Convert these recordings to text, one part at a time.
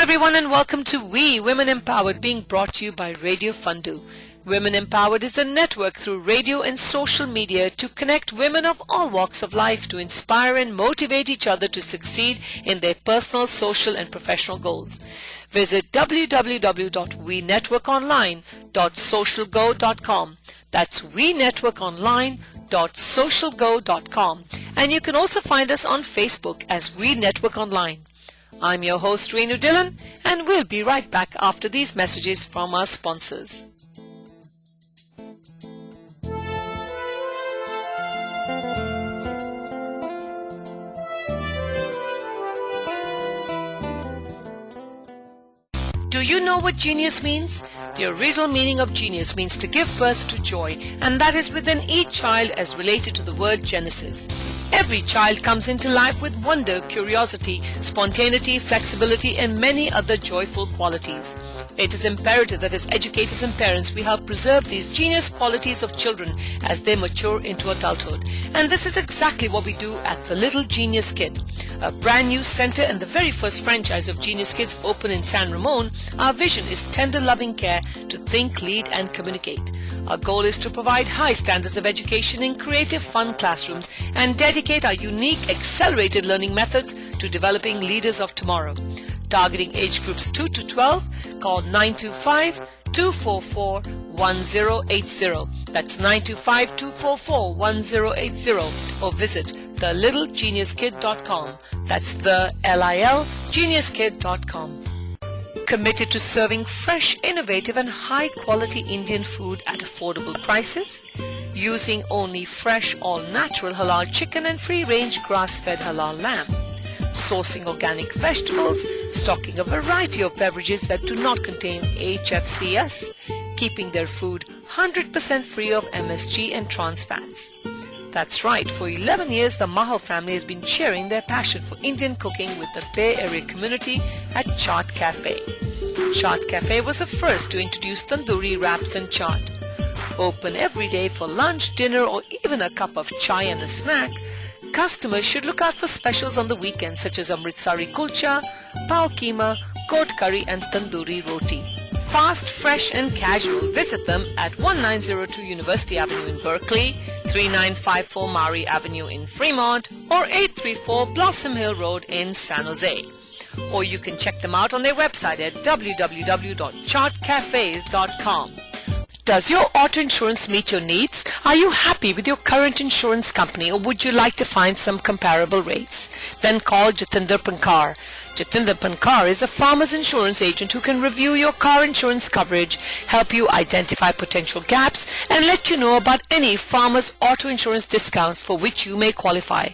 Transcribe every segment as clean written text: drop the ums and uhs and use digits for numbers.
everyone, and welcome to We Women Empowered, being brought to you by Radio Fundu. Women Empowered is a network through radio and social media to connect women of all walks of life to inspire and motivate each other to succeed in their personal, social and professional goals. Visit www.wenetworkonline.socialgo.com. That's wenetworkonline.socialgo.com. And you can also find us on Facebook as We Network Online. I'm your host, Renu Dillon, and we'll be right back after these messages from our sponsors. Do you know what genius means? The original meaning of genius means to give birth to joy, and that is within each child as related to the word Genesis. Every child comes into life with wonder, curiosity, spontaneity, flexibility, and many other joyful qualities. It is imperative that as educators and parents we help preserve these genius qualities of children as they mature into adulthood. And this is exactly what we do at the Little Genius Kid. A brand new center and the very first franchise of Genius Kids open in San Ramon. Our vision is tender loving care to think, lead and communicate. Our goal is to provide high standards of education in creative, fun classrooms and dedicate our unique accelerated learning methods to developing leaders of tomorrow. Targeting age groups 2 to 12, call 925-244-1080. That's 925-244-1080, or visit thelittlegeniuskid.com. That's the LILgeniuskid.com. Committed to serving fresh, innovative and high-quality Indian food at affordable prices, using only fresh, all-natural halal chicken and free-range grass-fed halal lamb, sourcing organic vegetables, stocking a variety of beverages that do not contain HFCS, keeping their food 100% free of MSG and trans fats. That's right, for 11 years the Mahal family has been sharing their passion for Indian cooking with the Bay Area community at Chaat Cafe. Chaat Cafe was the first to introduce tandoori wraps and chaat. Open every day for lunch, dinner or even a cup of chai and a snack, customers should look out for specials on the weekends such as Amritsari kulcha, pav keema, goat curry and tandoori roti. Fast, fresh and casual. Visit them at 1902 University Avenue in Berkeley, 3954 Maury Avenue in Fremont, or 834 Blossom Hill Road in San Jose. Or you can check them out on their website at www.chartcafes.com. Does your auto insurance meet your needs? Are you happy with your current insurance company, or would you like to find some comparable rates? Then call Jatinder Pankar. Jatinder Pankar is a farmer's insurance agent who can review your car insurance coverage, help you identify potential gaps, and let you know about any farmer's auto insurance discounts for which you may qualify.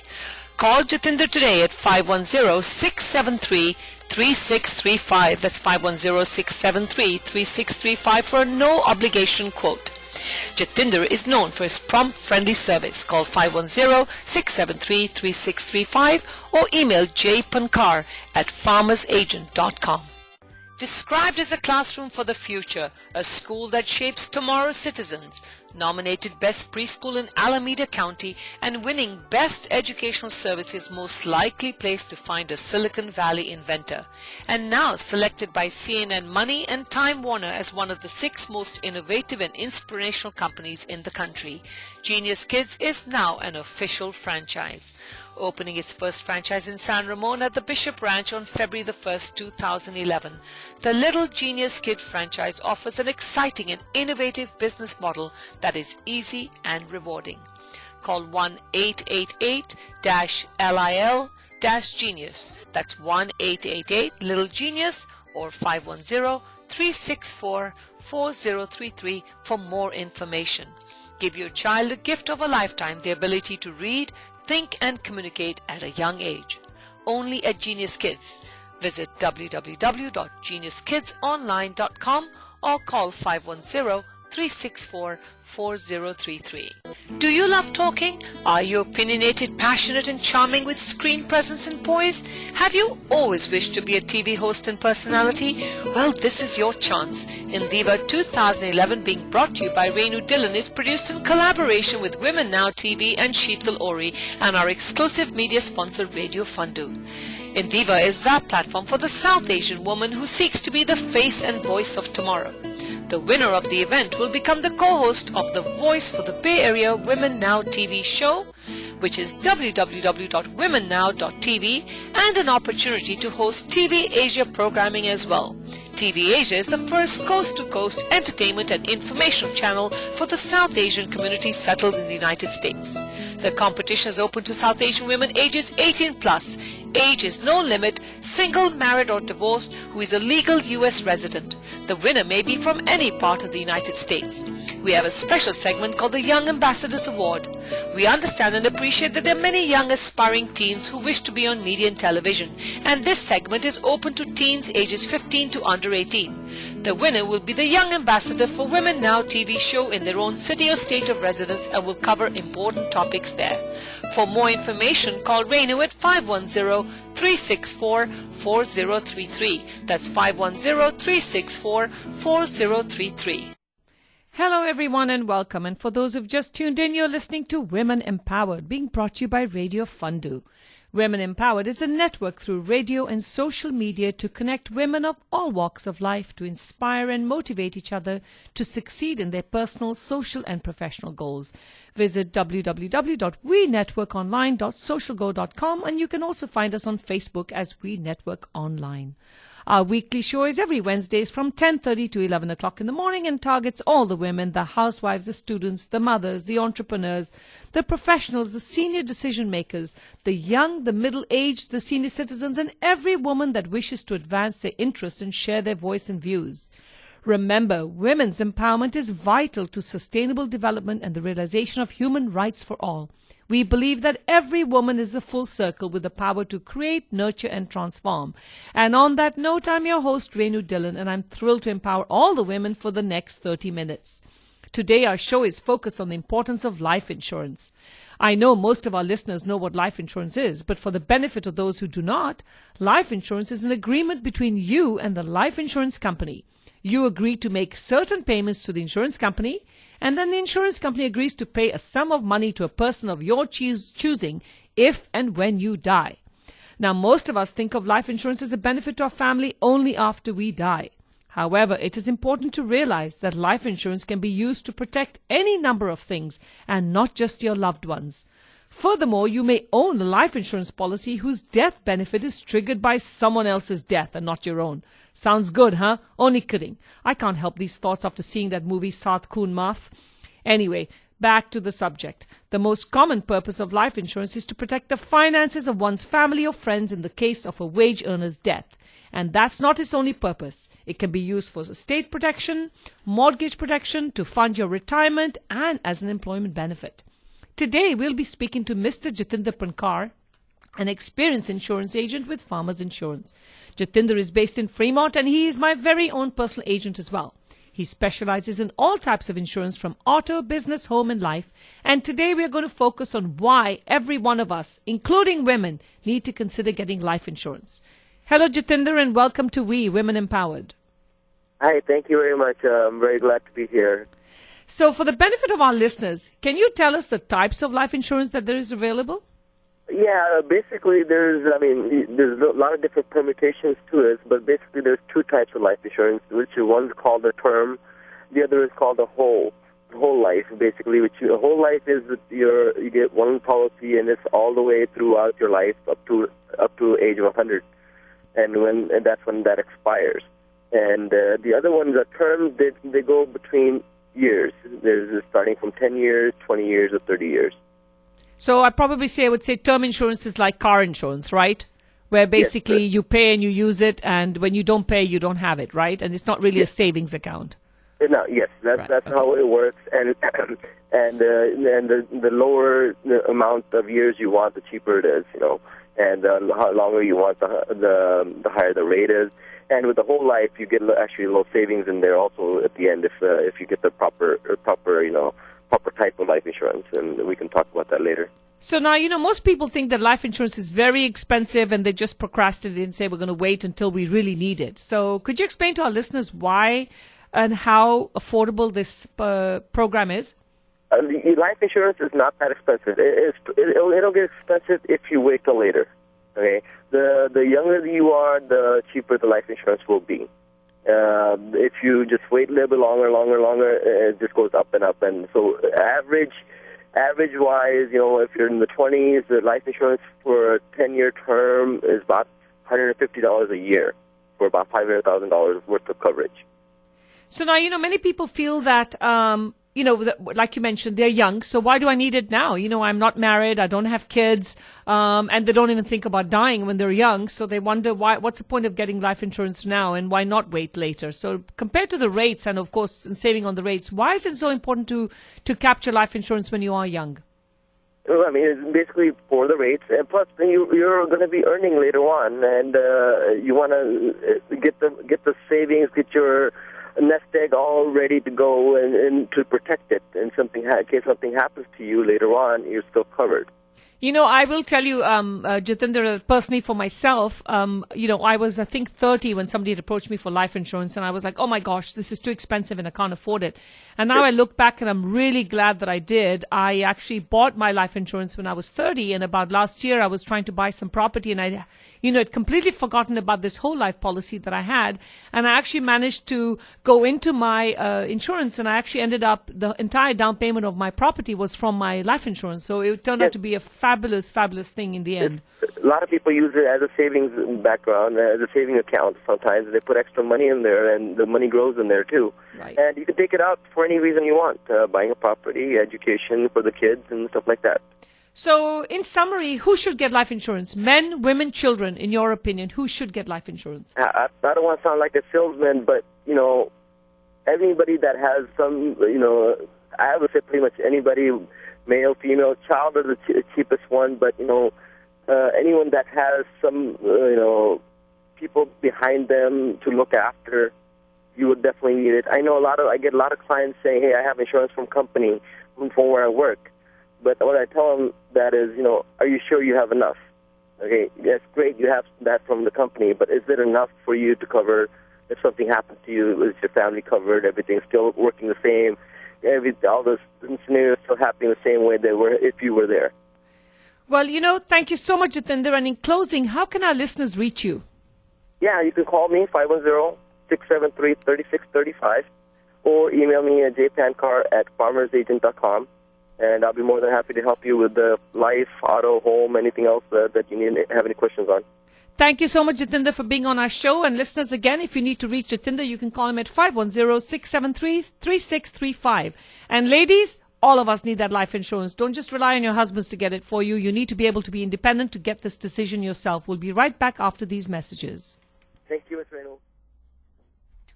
Call Jatinder today at 510-673-3635. That's 510-673-3635 for a no obligation quote. Jatinder is known for his prompt, friendly service. Call 510-673-3635 or email jpankar@farmersagent.com. Described as a classroom for the future, a school that shapes tomorrow's citizens, nominated Best Preschool in Alameda County and winning Best Educational Services Most Likely Place to Find a Silicon Valley Inventor, and now selected by CNN Money and Time Warner as one of the 6 most innovative and inspirational companies in the country. Genius Kids is now an official franchise. Opening its first franchise in San Ramon at the Bishop Ranch on February the 1st, 2011. The Little Genius Kid franchise offers an exciting and innovative business model that is easy and rewarding. Call 1-888-LIL-Genius. That's 1-888-LITTLE-GENIUS or 510-364-4033 for more information. Give your child a gift of a lifetime, the ability to read, think and communicate at a young age. Only at Genius Kids. Visit www.geniuskidsonline.com or call 510-364-4033. Do you love talking? Are you opinionated, passionate and charming with screen presence and poise? Have you always wished to be a TV host and personality? Well, this is your chance. Indiva 2011, being brought to you by Renu Dillon, is produced in collaboration with Women Now TV and Sheetal Ori and our exclusive media sponsor Radio Fundu. Endeavour is that platform for the South Asian woman who seeks to be the face and voice of tomorrow. The winner of the event will become the co-host of the Voice for the Bay Area Women Now TV show, which is www.womennow.tv, and an opportunity to host TV Asia programming as well. TV Asia is the first coast-to-coast entertainment and information channel for the South Asian community settled in the United States. The competition is open to South Asian women ages 18 plus. Age is no limit, single, married or divorced, who is a legal US resident. The winner may be from any part of the United States. We have a special segment called the Young Ambassadors Award. We understand and appreciate that there are many young aspiring teens who wish to be on media and television, and this segment is open to teens ages 15 to under 18. The winner will be the Young Ambassador for Women Now TV show in their own city or state of residence and will cover important topics there. For more information, call Renu at 510-364-4033. That's 510-364-4033. Hello everyone and welcome. And for those who've just tuned in, you're listening to Women Empowered, being brought to you by Radio Fundu. Women Empowered is a network through radio and social media to connect women of all walks of life to inspire and motivate each other to succeed in their personal, social and professional goals. Visit www.wenetworkonline.socialgo.com and you can also find us on Facebook as We Network Online. Our weekly show is every Wednesdays from 10:30 to 11 o'clock in the morning and targets all the women, the housewives, the students, the mothers, the entrepreneurs, the professionals, the senior decision makers, the young, the middle-aged, the senior citizens, and every woman that wishes to advance their interest and share their voice and views. Remember, women's empowerment is vital to sustainable development and the realization of human rights for all. We believe that every woman is a full circle with the power to create, nurture, and transform. And on that note, I'm your host, Renu Dillon, and I'm thrilled to empower all the women for the next 30 minutes. Today, our show is focused on the importance of life insurance. I know most of our listeners know what life insurance is, but for the benefit of those who do not, life insurance is an agreement between you and the life insurance company. You agree to make certain payments to the insurance company, and then the insurance company agrees to pay a sum of money to a person of your choosing if and when you die. Now, most of us think of life insurance as a benefit to our family only after we die. However, it is important to realize that life insurance can be used to protect any number of things and not just your loved ones. Furthermore, you may own a life insurance policy whose death benefit is triggered by someone else's death and not your own. Sounds good, huh? Only kidding. I can't help these thoughts after seeing that movie Saath Khoon Maaf. Anyway, back to the subject. The most common purpose of life insurance is to protect the finances of one's family or friends in the case of a wage earner's death. And that's not its only purpose. It can be used for estate protection, mortgage protection, to fund your retirement, and as an employment benefit. Today, we'll be speaking to Mr. Jatinder Pankar, an experienced insurance agent with Farmers Insurance. Jatinder is based in Fremont and he is my very own personal agent as well. He specializes in all types of insurance from auto, business, home and life. And today we are going to focus on why every one of us, including women, need to consider getting life insurance. Hello Jatinder and welcome to We Women Empowered. Hi, thank you very much. I'm very glad to be here. So for the benefit of our listeners, can you tell us the types of life insurance that there is available? Yeah, basically there's a lot of different permutations to it, but basically there's two types of life insurance, which one's called a term, the other is called a whole life, basically, which a whole life is that you get one policy and it's all the way throughout your life up to age of 100, and that's when that expires. And the other one is a term that they go between years. There's starting from 10 years, 20 years, or 30 years. So I would say term insurance is like car insurance, right? Where basically you pay and you use it, and when you don't pay, you don't have it, right? And it's not really a savings account. No, yes, that's how it works. And the lower the amount of years you want, the cheaper it is, And the longer you want, the higher the rate is. And with the whole life, you get actually low savings in there also at the end if you get the proper type of life insurance, and we can talk about that later. So now, most people think that life insurance is very expensive and they just procrastinate and say we're going to wait until we really need it. So could you explain to our listeners why and how affordable this program is? Life insurance is not that expensive. It'll get expensive if you wait till later. Okay, the younger you are, the cheaper the life insurance will be. If you just wait a little bit longer, it just goes up and up. And so average-wise, if you're in the 20s, the life insurance for a 10-year term is about $150 a year for about $500,000 worth of coverage. So now, many people feel that, like you mentioned, they're young. So why do I need it now? I'm not married. I don't have kids. And they don't even think about dying when they're young. So they wonder what's the point of getting life insurance now and why not wait later? So compared to the rates and, of course, saving on the rates, why is it so important to capture life insurance when you are young? Well, I mean, it's basically for the rates, and plus you're going to be earning later on, and you want to get the savings, get your nest egg all ready to go and to protect it. And in case something happens to you later on, you're still covered. I will tell you, Jatinder, personally for myself, I was, I think, 30 when somebody had approached me for life insurance, and I was like, oh my gosh, this is too expensive and I can't afford it. And now I look back and I'm really glad that I did. I actually bought my life insurance when I was 30, and about last year I was trying to buy some property, and I had completely forgotten about this whole life policy that I had. And I actually managed to go into my insurance, and I actually ended up, the entire down payment of my property was from my life insurance. So it turned out to be a fabulous thing in the end. A lot of people use it as a savings background, as a saving account sometimes. They put extra money in there, and the money grows in there too. Right. And you can take it out for any reason you want, buying a property, education for the kids, and stuff like that. So, in summary, who should get life insurance? Men, women, children, in your opinion, who should get life insurance? I don't want to sound like a salesman, but, anybody that has some, I would say pretty much anybody, male, female, child are the cheapest one, but, anyone that has some, people behind them to look after, you would definitely need it. I get a lot of clients saying, hey, I have insurance from company, from where I work. But what I tell them that is, are you sure you have enough? Okay, that's great, you have that from the company, but is it enough for you to cover if something happens to you? Is your family covered? Everything's still working the same? All those scenarios still happening the same way they were if you were there? Well, thank you so much, Jatinder. And in closing, how can our listeners reach you? Yeah, you can call me, 510-673-3635, or email me at jpankar@farmersagent.com. And I'll be more than happy to help you with the life, auto, home, anything else that you have any questions on. Thank you so much, Jatinder, for being on our show. And listeners, again, if you need to reach Jatinder, you can call him at 510-673-3635. And ladies, all of us need that life insurance. Don't just rely on your husbands to get it for you. You need to be able to be independent to get this decision yourself. We'll be right back after these messages. Thank you, Ms. Renu.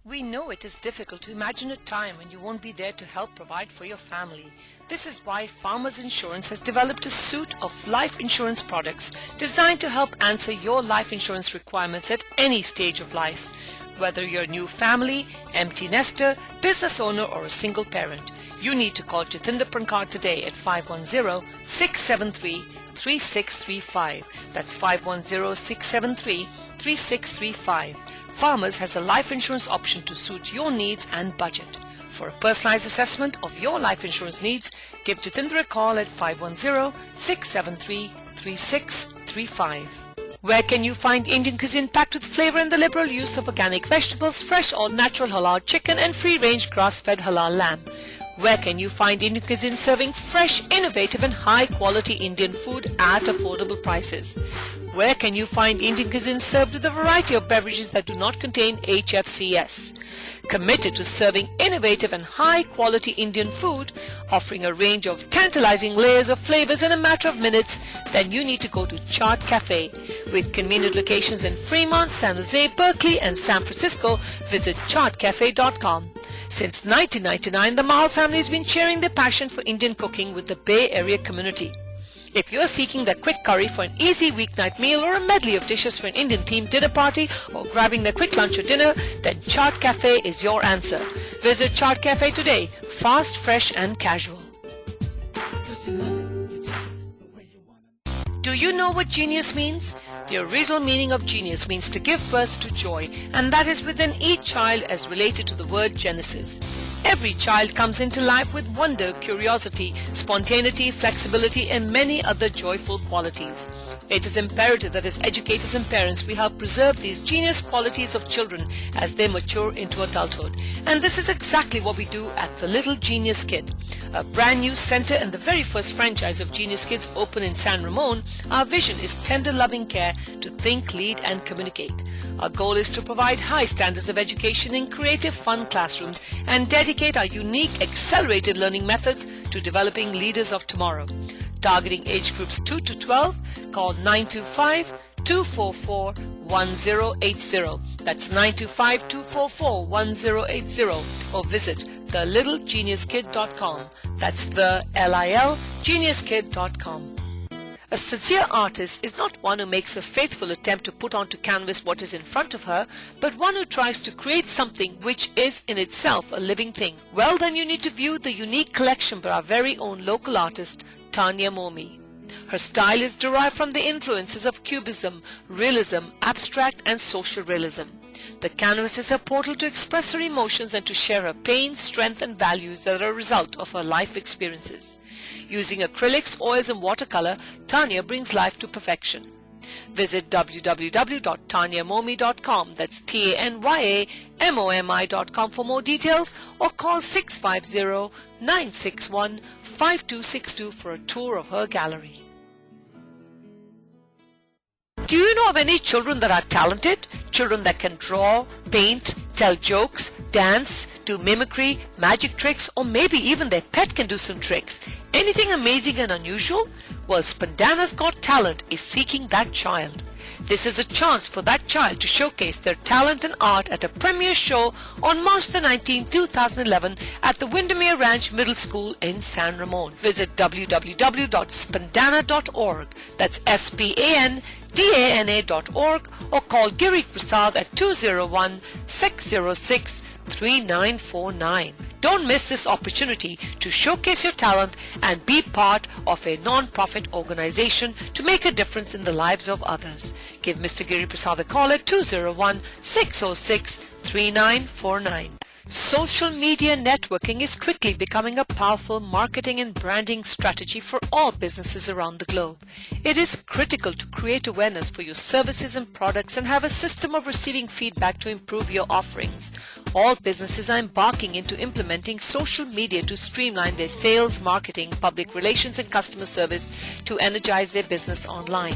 We know it is difficult to imagine a time when you won't be there to help provide for your family. This is why Farmers Insurance has developed a suite of life insurance products designed to help answer your life insurance requirements at any stage of life. Whether you're a new family, empty nester, business owner, or a single parent, you need to call Jatinder Prankar today at 510-673-3635. That's 510-673-3635. Farmers has a life insurance option to suit your needs and budget. For a personalized assessment of your life insurance needs, give Jatinder a call at 510-673-3635. Where can you find Indian cuisine packed with flavor and the liberal use of organic vegetables, fresh or natural halal chicken, and free-range grass-fed halal lamb? Where can you find Indian cuisine serving fresh, innovative and high-quality Indian food at affordable prices? Where can you find Indian cuisine served with a variety of beverages that do not contain HFCS? Committed to serving innovative and high-quality Indian food, offering a range of tantalizing layers of flavors in a matter of minutes, then you need to go to Chaat Cafe. With convenient locations in Fremont, San Jose, Berkeley and San Francisco, visit chaatcafe.com. Since 1999, the Mahal family has been sharing their passion for Indian cooking with the Bay Area community. If you're seeking that quick curry for an easy weeknight meal or a medley of dishes for an Indian-themed dinner party or grabbing the quick lunch or dinner, then Chaat Cafe is your answer. Visit Chaat Cafe today. Fast, fresh and casual. Do you know what genius means? The original meaning of genius means to give birth to joy, and that is within each child as related to the word Genesis. Every child comes into life with wonder, curiosity, spontaneity, flexibility, and many other joyful qualities. It is imperative that as educators and parents we help preserve these genius qualities of children as they mature into adulthood. And this is exactly what we do at the Little Genius Kid. A brand new center and the very first franchise of Genius Kids open in San Ramon, our vision is tender loving care to think, lead and communicate. Our goal is to provide high standards of education in creative, fun classrooms and dedicate our unique accelerated learning methods to developing leaders of tomorrow. Targeting age groups 2 to 12, call 925-244-1080. That's 925-244-1080 or visit thelittlegeniuskid.com. That's the LILgeniuskid.com. A sincere artist is not one who makes a faithful attempt to put onto canvas what is in front of her, but one who tries to create something which is in itself a living thing. Well, then you need to view the unique collection by our very own local artist, Tanya Momi. Her style is derived from the influences of Cubism, Realism, Abstract and Social Realism. The canvas is her portal to express her emotions and to share her pain, strength and values that are a result of her life experiences. Using acrylics, oils and watercolor, Tanya brings life to perfection. Visit www.tanyamomi.com, that's TANYAMOMI.com for more details, or call 650-961-5262 for a tour of her gallery. Do you know of any children that are talented? Children that can draw, paint, tell jokes, dance, do mimicry, magic tricks, or maybe even their pet can do some tricks. Anything amazing and unusual? Well, Spandana's Got Talent is seeking that child. This is a chance for that child to showcase their talent and art at a premiere show on March the 19th, 2011 at the Windermere Ranch Middle School in San Ramon. Visit www.spandana.org. That's SPANDANA.org or call Giri Prasad at 201-606-3949. Don't miss this opportunity to showcase your talent and be part of a non-profit organization to make a difference in the lives of others. Give Mr. Giri Prasad a call at 201-606-3949. Social media networking is quickly becoming a powerful marketing and branding strategy for all businesses around the globe. It is critical to create awareness for your services and products and have a system of receiving feedback to improve your offerings. All businesses are embarking into implementing social media to streamline their sales, marketing, public relations and customer service to energize their business online.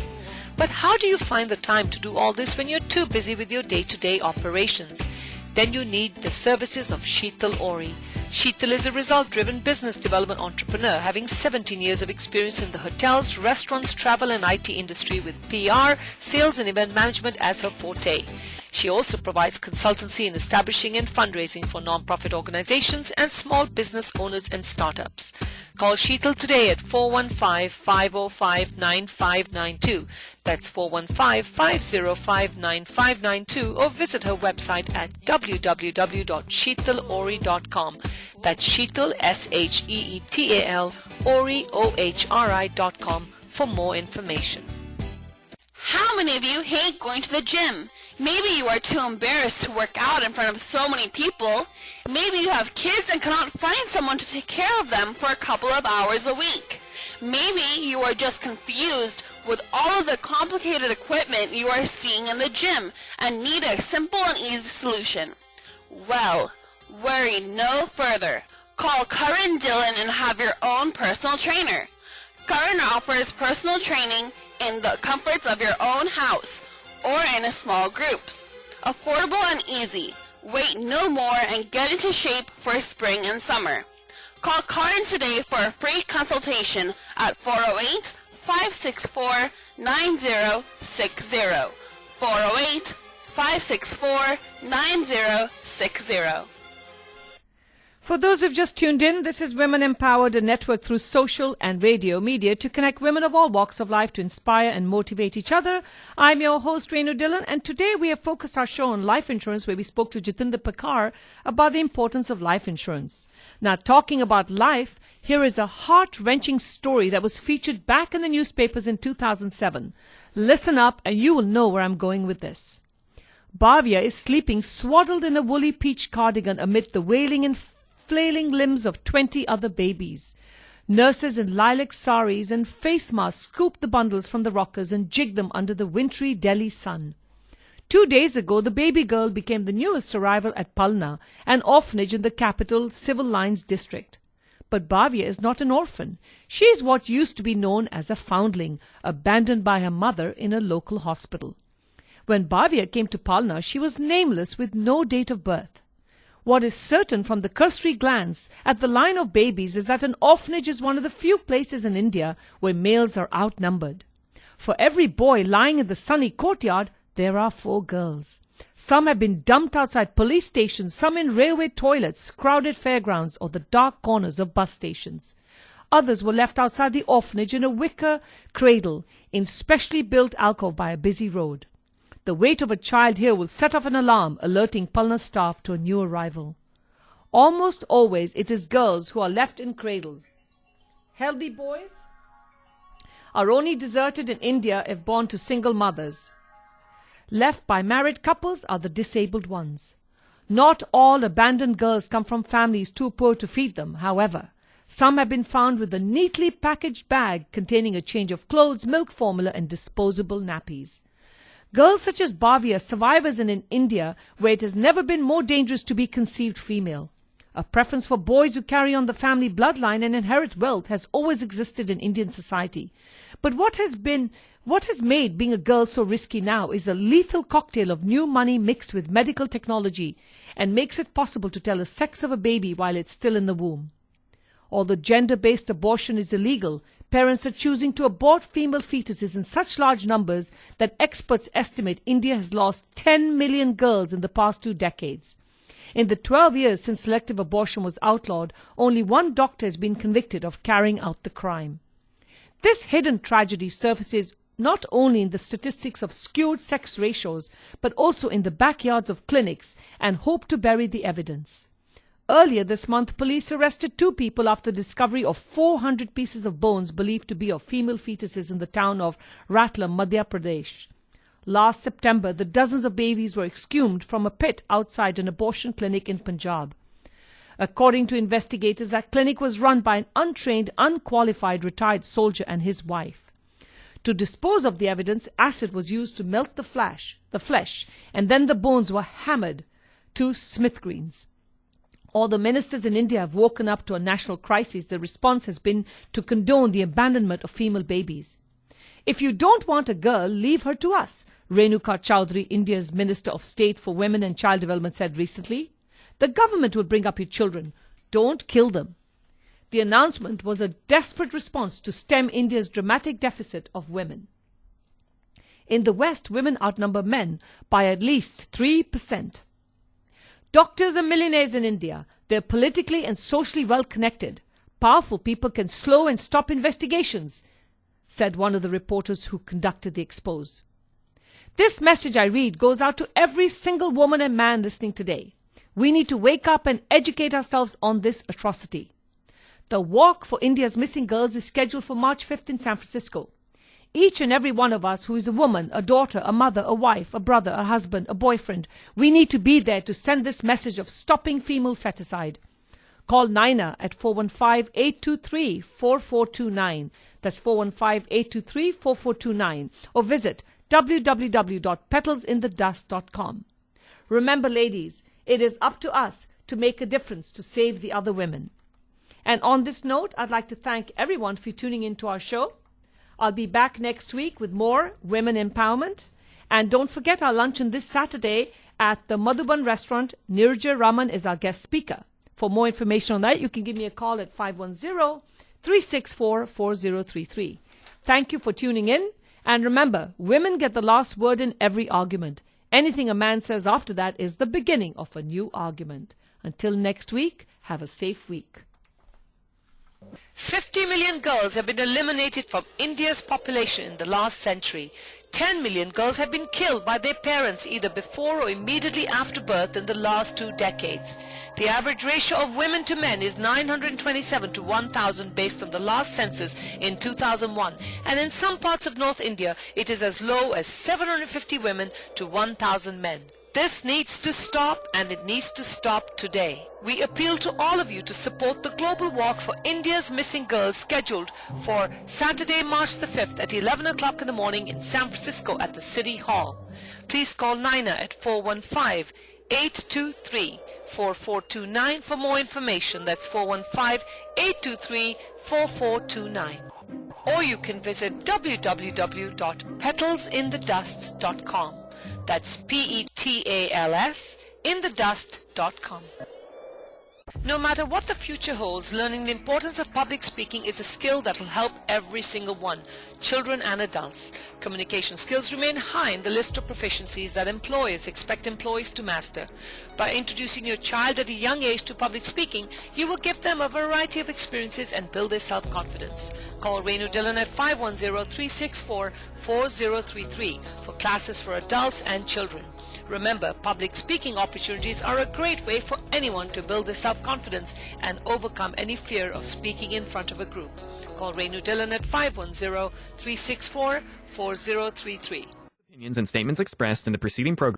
But how do you find the time to do all this when you're too busy with your day-to-day operations? Then you need the services of Sheetal Ori. Sheetal is a result-driven business development entrepreneur having 17 years of experience in the hotels, restaurants, travel and IT industry with PR, sales and event management as her forte. She also provides consultancy in establishing and fundraising for non-profit organizations and small business owners and startups. Call Sheetal today at 415-505-9592. That's 415-505-9592 or visit her website at www.sheetalori.com. That's Sheetal, S-H-E-E-T-A-L, Ori, O-H-R-I.com for more information. How many of you hate going to the gym? Maybe you are too embarrassed to work out in front of so many people. Maybe you have kids and cannot find someone to take care of them for a couple of hours a week. Maybe you are just confused with all of the complicated equipment you are seeing in the gym and need a simple and easy solution. Well, worry no further. Call Karan Dillon and have your own personal trainer. Karan offers personal training in the comforts of your own house or in a small groups. Affordable and easy. Wait no more and get into shape for spring and summer. Call Karan today for a free consultation at 408-564-9060. 408-564-9060. For those who've just tuned in, this is Women Empowered, a network through social and radio media to connect women of all walks of life to inspire and motivate each other. I'm your host, Renu Dillon, and today we have focused our show on life insurance, where we spoke to Jatinder Pakar about the importance of life insurance. Now, talking about life, Here is a heart-wrenching story that was featured back in the newspapers in 2007. Listen up and you will know where I'm going with this. Bhavya is sleeping swaddled in a woolly peach cardigan amid the wailing and flailing limbs of 20 other babies. Nurses in lilac saris and face masks scoop the bundles from the rockers and jig them under the wintry Delhi sun. 2 days ago, the baby girl became the newest arrival at Palna, an orphanage in the capital civil lines district. But Bhavya is not an orphan. She is what used to be known as a foundling, abandoned by her mother in a local hospital. When Bhavya came to Palna, she was nameless with no date of birth. What is certain from the cursory glance at the line of babies is that an orphanage is one of the few places in India where males are outnumbered. For every boy lying in the sunny courtyard, there are 4 girls. Some have been dumped outside police stations, some in railway toilets, crowded fairgrounds, or the dark corners of bus stations. Others were left outside the orphanage in a wicker cradle in specially built alcove by a busy road. The weight of a child here will set off an alarm, alerting Palna staff to a new arrival. Almost always it is girls who are left in cradles. Healthy boys are only deserted in India if born to single mothers. Left by married couples are the disabled ones. Not all abandoned girls come from families too poor to feed them, however. Some have been found with a neatly packaged bag containing a change of clothes, milk formula and disposable nappies. Girls such as Bhavya survive as in India, where it has never been more dangerous to be conceived female. A preference for boys who carry on the family bloodline and inherit wealth has always existed in Indian society. But what has made being a girl so risky now is a lethal cocktail of new money mixed with medical technology and makes it possible to tell the sex of a baby while it's still in the womb. Although gender-based abortion is illegal, parents are choosing to abort female fetuses in such large numbers that experts estimate India has lost 10 million girls in the past 2 decades. In the 12 years since selective abortion was outlawed, only 1 doctor has been convicted of carrying out the crime. This hidden tragedy surfaces not only in the statistics of skewed sex ratios, but also in the backyards of clinics and hope to bury the evidence. Earlier this month, police arrested 2 people after the discovery of 400 pieces of bones believed to be of female fetuses in the town of Ratlam, Madhya Pradesh. Last September, the dozens of babies were exhumed from a pit outside an abortion clinic in Punjab. According to investigators, that clinic was run by an untrained, unqualified retired soldier and his wife. To dispose of the evidence, acid was used to melt the flesh, and then the bones were hammered to smithereens. All the ministers in India have woken up to a national crisis. The response has been to condone the abandonment of female babies. If you don't want a girl, leave her to us, Renuka Chaudhary, India's Minister of State for Women and Child Development, said recently. The government will bring up your children. Don't kill them. The announcement was a desperate response to stem India's dramatic deficit of women. In the West, women outnumber men by at least 3%. Doctors are millionaires in India. They're politically and socially well connected. Powerful people can slow and stop investigations, said one of the reporters who conducted the expose. This message I read goes out to every single woman and man listening today. We need to wake up and educate ourselves on this atrocity. The Walk for India's Missing Girls is scheduled for March 5th in San Francisco. Each and every one of us who is a woman, a daughter, a mother, a wife, a brother, a husband, a boyfriend, we need to be there to send this message of stopping female feticide. Call Naina at 415-823-4429. That's 415-823-4429. Or visit www.petalsinthedust.com. Remember, ladies, it is up to us to make a difference to save the other women. And on this note, I'd like to thank everyone for tuning into our show. I'll be back next week with more women empowerment. And don't forget our luncheon this Saturday at the Madhuban restaurant. Nirja Raman is our guest speaker. For more information on that, you can give me a call at 510-364-4033. Thank you for tuning in. And remember, women get the last word in every argument. Anything a man says after that is the beginning of a new argument. Until next week, have a safe week. 50 million girls have been eliminated from India's population in the last century. 10 million girls have been killed by their parents either before or immediately after birth in the last 2 decades. The average ratio of women to men is 927 to 1,000 based on the last census in 2001, and in some parts of North India it is as low as 750 women to 1,000 men. This needs to stop, and it needs to stop today. We appeal to all of you to support the global walk for India's missing girls scheduled for Saturday, March the 5th at 11 o'clock in the morning in San Francisco at the City Hall. Please call Nina at 415-823-4429 for more information. That's 415-823-4429. Or you can visit www.petalsinthedust.com. That's PETALS inthedust.com. No matter what the future holds, learning the importance of public speaking is a skill that will help every single one, children and adults. Communication skills remain high in the list of proficiencies that employers expect employees to master. By introducing your child at a young age to public speaking, you will give them a variety of experiences and build their self-confidence. Call Renu Dillon at 510-364-4033 for classes for adults and children. Remember, public speaking opportunities are a great way for anyone to build their self-confidence and overcome any fear of speaking in front of a group. Call Renu Dillon at 510-364-4033. Opinions and statements expressed in the preceding program